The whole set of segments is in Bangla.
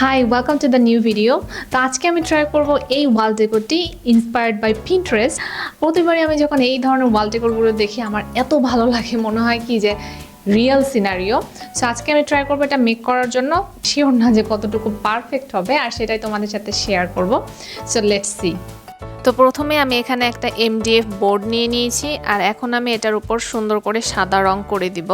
Hi welcome to the new video. তো আজকে আমি ট্রাই করব এই ওয়াল ডেকোরটি ইন্সপায়ার্ড বাই পিন্টারেস্ট। প্রতিবারই আমি যখন এই ধরনের ওয়াল ডেকোরগুলো দেখি আমার এত ভালো লাগে, মনে হয় কি যে রিয়েল সিনারিও। সো আজকে আমি ট্রাই করবো এটা মেক করার জন্য। শিওর না যে কতটুকু পারফেক্ট হবে, আর সেটাই তোমাদের সাথে শেয়ার করব। So let's see. তো প্রথমে আমি এখানে একটা MDF বোর্ড নিয়ে নিয়েছি, আর এখন আমি এটার উপর সুন্দর করে সাদা রং করে দিব।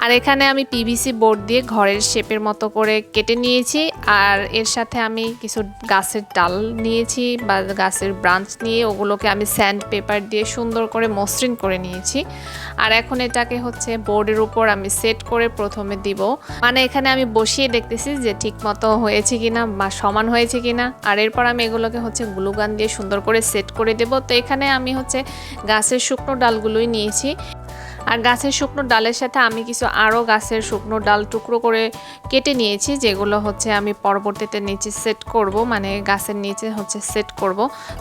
আর এখানে আমি PVC বোর্ড দিয়ে ঘরের শেপের মতো করে কেটে নিয়েছি, আর এর সাথে আমি কিছু গাছের ডাল নিয়েছি বা গাছের ব্রাঞ্চ নিয়ে ওগুলোকে আমি স্যান্ড পেপার দিয়ে সুন্দর করে মসৃণ করে নিয়েছি। আর এখন এটাকে হচ্ছে বোর্ডের উপর আমি সেট করে প্রথমে দিব, মানে এখানে আমি বসিয়ে দেখতেছি যে ঠিক মতো হয়েছে কিনা বা সমান হয়েছে কিনা। আর এরপর আমি এগুলোকে হচ্ছে গ্লু গান দিয়ে সুন্দর করে সেট করে দেব। তো এখানে আমি হচ্ছে গাছের শুকনো ডালগুলোই নিয়েছি, আর গাছের শুকনো ডালের সাথে আমি কিছু আরও গাছের শুকনো ডাল টুকরো করে কেটে নিয়েছি, যেগুলো হচ্ছে আমি পরবর্তীতে নিচে সেট করব, মানে গাছের নিচে হচ্ছে সেট করব।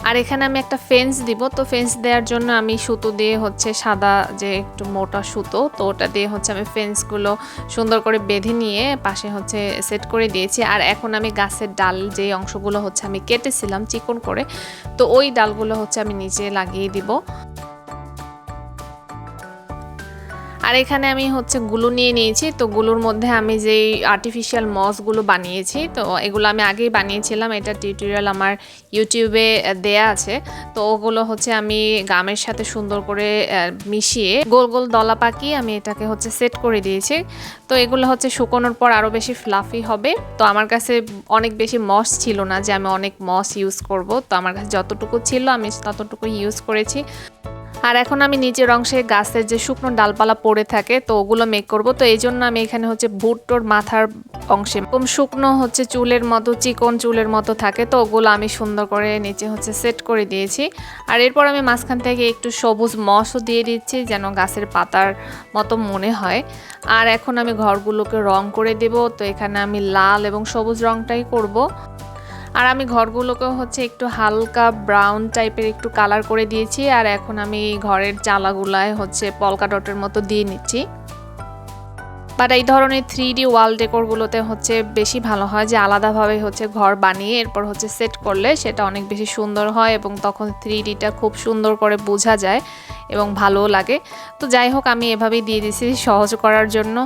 আর এখানে আমি একটা ফেন্স দিব। তো ফেন্স দেওয়ার জন্য আমি সুতো দিয়ে হচ্ছে সাদা যে একটু মোটা সুতো, তো ওটা দিয়ে হচ্ছে আমি ফেন্সগুলো সুন্দর করে বেঁধে নিয়ে পাশে হচ্ছে সেট করে দিয়েছি। আর এখন আমি গাছের ডাল যে অংশগুলো হচ্ছে আমি কেটেছিলাম চিকন করে, তো ওই ডালগুলো হচ্ছে আমি নিচে লাগিয়ে দিব। আর এখানে আমি হচ্ছে গুলো নিয়ে নিয়েছি। তো গুলোর মধ্যে আমি যেই আর্টিফিশিয়াল মসগুলো বানিয়েছি, তো এগুলো আমি আগেই বানিয়েছিলাম, এটা টিউটোরিয়াল আমার ইউটিউবে দেয়া আছে। তো ওগুলো হচ্ছে আমি গামের সাথে সুন্দর করে মিশিয়ে গোল গোল দলা পাকিয়ে আমি এটাকে হচ্ছে সেট করে দিয়েছি। তো এগুলো হচ্ছে শুকানোর পর আরও বেশি ফ্লাফি হবে। তো আমার কাছে অনেক বেশি মস ছিল না যে আমি অনেক মস ইউজ করব, তো আমার কাছে যতটুকু ছিল আমি ততটুকু ইউজ করেছি। আর এখন আমি নিচের অংশে গাছের যে শুকনো ডালপালা পড়ে থাকে, তো ওগুলো মেক করব। তো এই জন্য আমি এখানে হচ্ছে ভুট্টোর মাথার অংশে কম শুকনো হচ্ছে চুলের মতো চিকন চুলের মতো থাকে, তো ওগুলো আমি সুন্দর করে নিচে হচ্ছে সেট করে দিয়েছি। আর এরপর আমি মাঝখান থেকে একটু সবুজ মশও দিয়ে দিচ্ছি, যেন গাছের পাতার মতো মনে হয়। আর এখন আমি ঘরগুলোকে রং করে দেব। তো এখানে আমি লাল এবং সবুজ রংটাই করব। আর আমি ঘরগুলোকেও হচ্ছে একটু হালকা ব্রাউন টাইপের একটু কালার করে দিয়েছি। আর এখন আমি ঘরের চালাগুলায় হচ্ছে পলকা ডটের মতো দিয়ে নিচ্ছি। বাট এই ধরনের 3D ওয়াল ডেকোরগুলোতে হচ্ছে বেশি ভালো হয় যে আলাদাভাবে হচ্ছে ঘর বানিয়ে এরপর হচ্ছে সেট করলে সেটা অনেক বেশি সুন্দর হয়, এবং তখন 3Dটা খুব সুন্দর করে বোঝা যায় এবং ভালোও লাগে। তো যাই হোক, আমি এভাবেই দিয়ে দিয়েছি সহজ করার জন্য।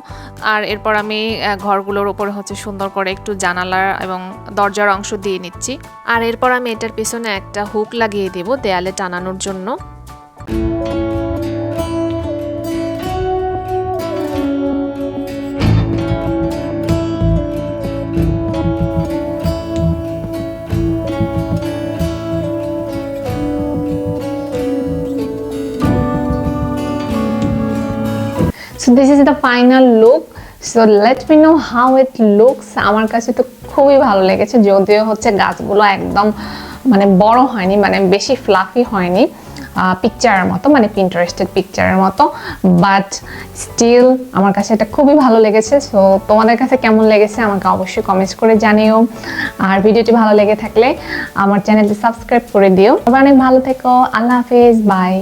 আর এরপর আমি ঘরগুলোর উপরে হচ্ছে সুন্দর করে একটু জানালার এবং দরজার অংশ দিয়ে নিচ্ছি। আর এরপর আমি এটার পিছনে একটা হুক লাগিয়ে দেব দেয়ালে টানানোর জন্য। So this is the final look. So let me know how it looks. আমার কাছে তো খুবই ভালো লেগেছে, যদিও হচ্ছে গাছগুলো একদম মানে বড় হয়নি, মানে বেশি ফ্লাফি হয়নি পিকচারের মতো, মানে পিন্টারেস্টেড পিকচারের মতো, বাট স্টিল আমার কাছে এটা খুবই ভালো লেগেছে। সো তোমাদের কাছে কেমন লেগেছে আমাকে অবশ্যই কমেন্টস করে জানিও। আর ভিডিওটি ভালো লেগে থাকলে আমার চ্যানেলটি সাবস্ক্রাইব করে দিও। অনেক ভালো থেকো। আল্লাহ হাফেজ, বাই।